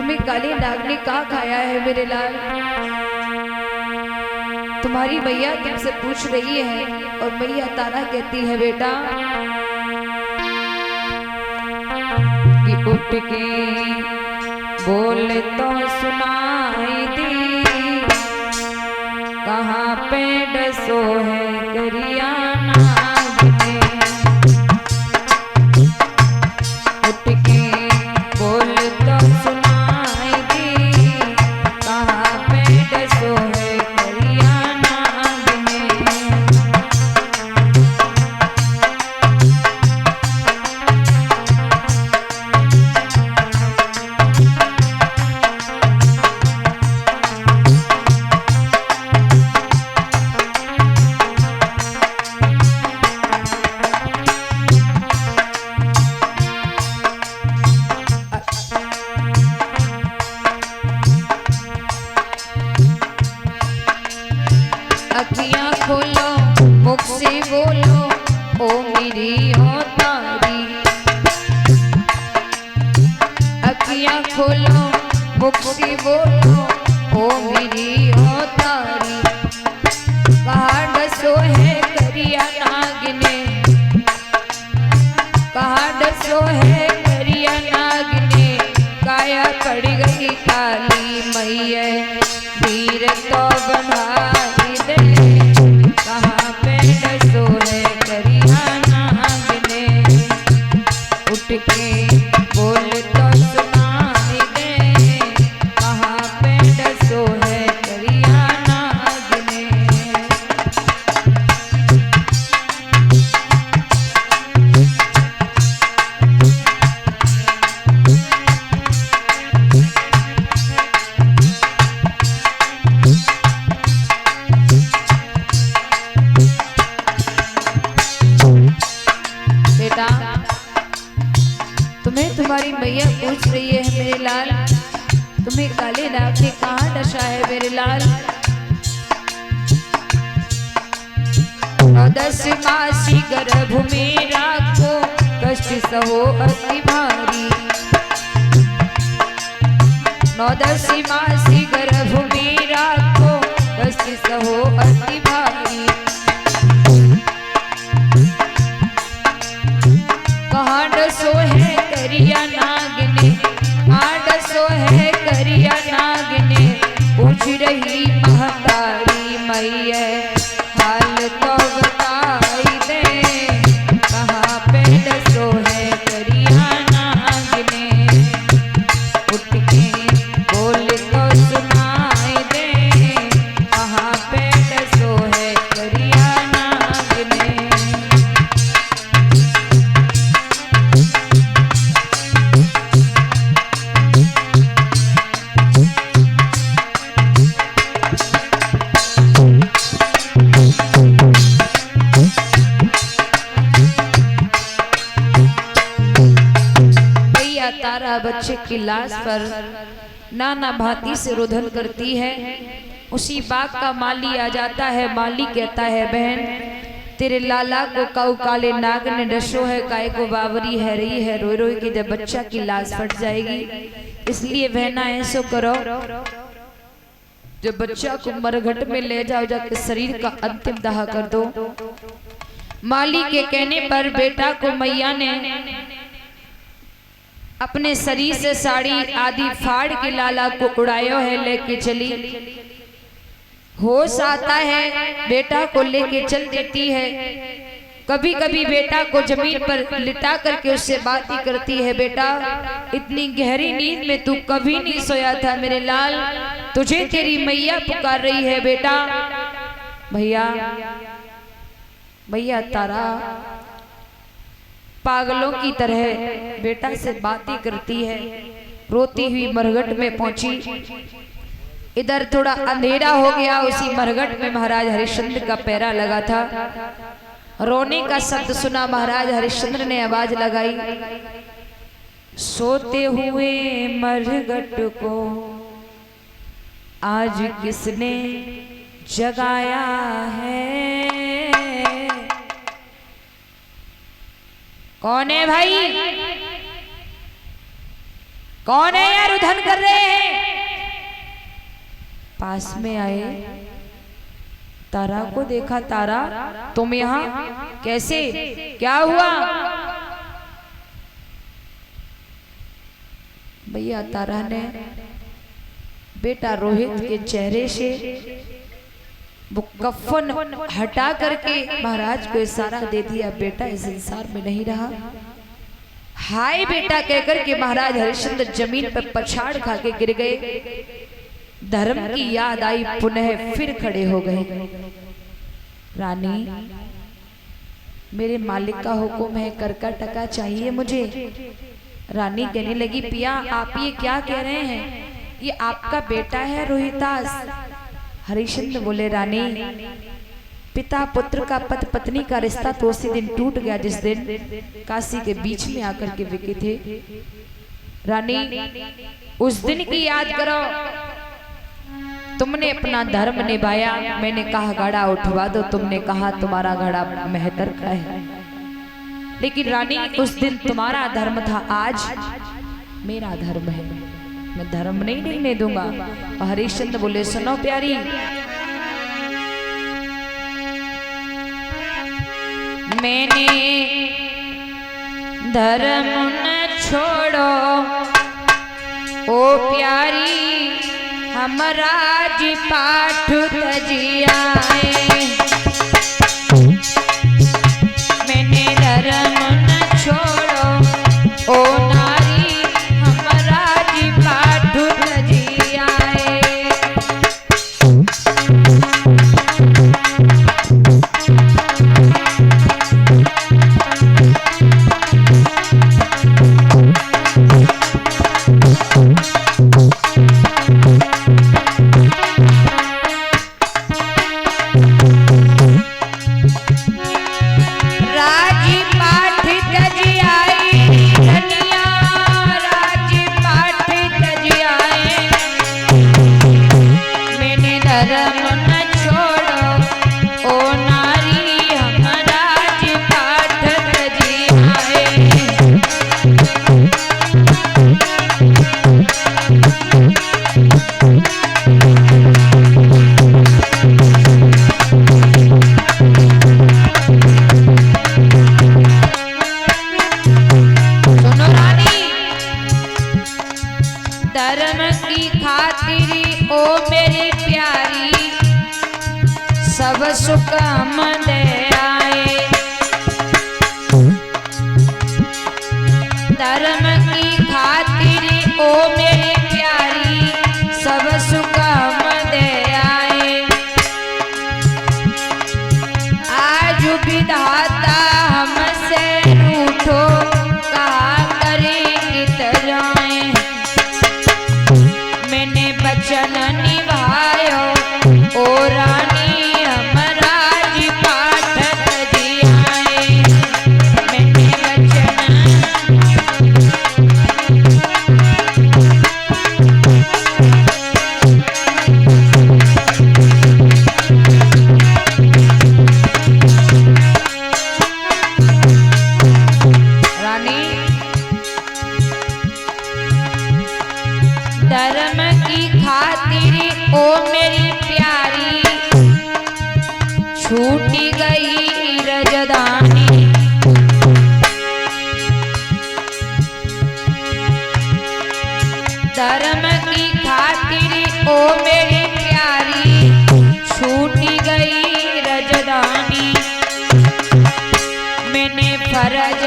तुम्हें काले नाग ने कहा खाया है मेरे लाल? तुम्हारी मैया तुमसे पूछ रही है और मैया तारा कहती है बेटा कि उठ के बोल तो सुनाई दी, कहाँ पे डसो है करिया नाग ने। उठ के बोल तो सुनाई दी, कहाँ पे डसो है करिया नाग ने। अखियां खोलो मुख से बोलो ओ मेरी हो तारी। अखियां खोलो मुख से बोलो ओ मेरी हो तारी। कहाँ डसो है करिया नाग ने, कहाँ डसो है करिया नाग ने। काया पड़ गई काली मैया वीर तो बनाई दे, कहाँ पे डसो है करिया नाग ने। उठ के बोल तो सुनाई दे, कहाँ पे डसो है करिया नाग ने। बेटा तुम्हें तुम्हारी मैया पूछ रही है मेरे लाल, तुम्हें काले नाग ने कहाँ डसा है मेरे लाल? 10 मासी गर्भ में राखो कष्ट सहो अति भारी। 10 मासी गर्भ में राखो कष्ट सहो अति भारी। कहाँ डसो है करिया नाग ने, कहाँ डसो है करिया नाग ने। पूछ रही महतारी मैया हाल तो बताई दे, कहाँ पे डसो है करिया नाग ने। उठ के बोल तो सुनाई दे, कहाँ पे डसो है करिया नाग ने। तारा बच्चे की लाश पर नाना भांति से रोदन करती है। उसी बाग का माली आ जाता है। माली कहता है बहन तेरे लाला को काऊ काले नाग ने डसो है, काय को बावरी है रही है रोई रोई की जब बच्चा की लाश फट जाएगी। इसलिए बहना ऐसो करो जब बच्चा को मरघट में ले जाओ, जाके शरीर का अंतिम दाह कर दो। माली के कहने पर बेटा को मैया ने अपने शरीर से साड़ी आदि फाड़ के लाला को उड़ायो है, लेके चली। होश आता है बेटा को लेके चल देती है। कभी कभी बेटा को जमीन पर लिटा करके उससे बात ही करती है, बेटा इतनी गहरी नींद में तू कभी नहीं सोया था मेरे लाल, तुझे तेरी मैया पुकार रही है बेटा। भैया भैया तारा पागलों की तरह बेटा से बातें करती है। रोती हुई मरघट में पहुंची। इधर थोड़ा अंधेरा हो गया। उसी मरघट में महाराज हरिश्चंद्र का पैरा लगा था। रोने का शब्द सुना। महाराज हरिश्चंद्र ने आवाज लगाई, सोते हुए मरघट को आज किसने जगाया है? कौन है भाई? कौन है यार उधन कर रहे हैं? पास में आए, तारा को देखा। तारा तुम यहाँ कैसे, क्या हुआ? भैया तारा ने बेटा रोहित के चेहरे से वो कफन हटा करके महाराज को इशारा दे दिया, बेटा इस संसार में नहीं रहा। हाय बेटा कहकर के महाराज हरिश्चंद्र जमीन पर पछाड़ खा के गिर गए। धर्म की याद आई, पुनः फिर खड़े हो गए। रानी मेरे मालिक का हुक्म है, कर का टका चाहिए मुझे। रानी कहने लगी, पिया आप ये क्या कह रहे हैं? ये आपका बेटा है रोहितास। हरिश्चंद्र बोले, रानी पिता पुत्र का पति पत्नी का रिश्ता तो उसी दिन टूट गया जिस दिन काशी के बीच में आकर के विके थे। रानी उस दिन की याद करो, तुमने अपना धर्म निभाया। मैंने कहा घड़ा उठवा दो, तुमने कहा तुम्हारा घड़ा मेहतर का है। लेकिन रानी उस दिन तुम्हारा धर्म था, आज मेरा धर्म है, मैं धर्म नहीं लेने दूंगा। और हरिश्चंद्र बोले, सुनो प्यारी, मैंने धर्म न छोड़ो ओ प्यारी, हम राज पाठ तजियाए। मैंने धर्म न छोड़ो ओ नारी, हम राज पाठ तजियाए। धर्म की खातिर ओ मेरी प्यारी, सब सुख हम दे आए। धर्म की खातिर ओ मेरी प्यारी, सब सुख हम दे आए। आज विधाता हमसे रूठो, कहा करें इतराए। मैंने वचन निभायो ओ रानी, हम राज पाठ तजियाए। मैंने वचन रानी धर्म की खातिर ओ मेरी प्यारी, छूटी गई रजदानी। धर्म की खातिर ओ मेरी प्यारी, छूटी गई रजदानी। मैंने फर्ज